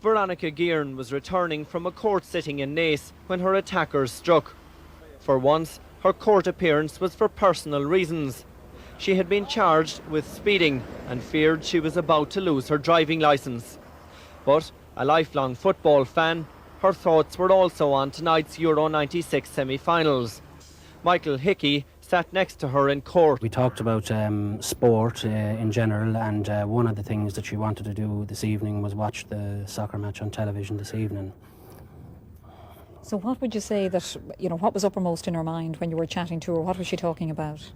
Veronica Guerin was returning from a court sitting in Naas when her attackers struck. For once, her court appearance was for personal reasons. She had been charged with speeding and feared she was about to lose her driving licence. But, a lifelong football fan, her thoughts were also on tonight's Euro 96 semi-finals. Michael Hickey sat next to her in court. We talked about sport in general, and one of the things that she wanted to do this evening was watch the soccer match on television this evening. So what would you say that, what was uppermost in her mind when you were chatting to her? What was she talking about?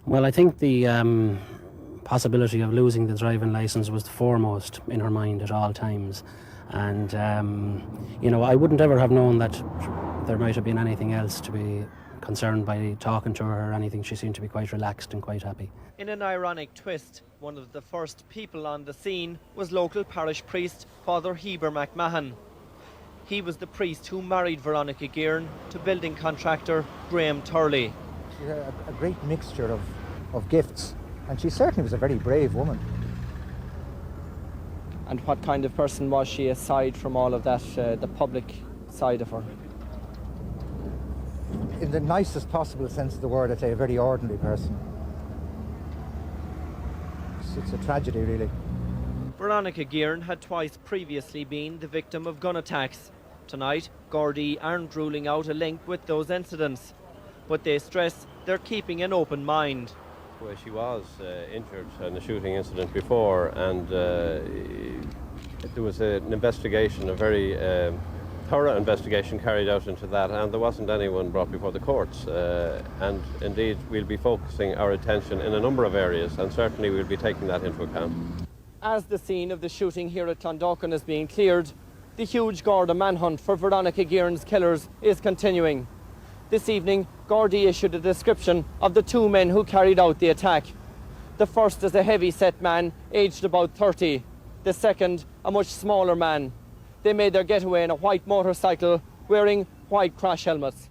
Well, I think the possibility of losing the driving licence was the foremost in her mind at all times. And, I wouldn't ever have known that there might have been anything else to be concerned by talking to her or anything. She seemed to be quite relaxed and quite happy. In an ironic twist, one of the first people on the scene was local parish priest Father Hever McMahon. He was the priest who married Veronica Guerin to building contractor Graham Turley. She had a great mixture of gifts, and she certainly was a very brave woman. And what kind of person was she aside from all of that, the public side of her? In the nicest possible sense of the word, I'd say a very ordinary person. It's a tragedy, really. Veronica Guerin had twice previously been the victim of gun attacks. Tonight, Gardaí aren't ruling out a link with those incidents, but they stress they're keeping an open mind. Well, she was injured in a shooting incident before, and there was an investigation, a very thorough investigation carried out into that, and there wasn't anyone brought before the courts. And indeed, we'll be focusing our attention in a number of areas, and certainly we'll be taking that into account. As the scene of the shooting here at Clondalkin is being cleared, the huge Garda manhunt for Veronica Guerin's killers is continuing. This evening, Gardaí issued a description of the two men who carried out the attack. The first is a heavy-set man, aged about 30. The second, a much smaller man. They made their getaway in a white motorcycle, wearing white crash helmets.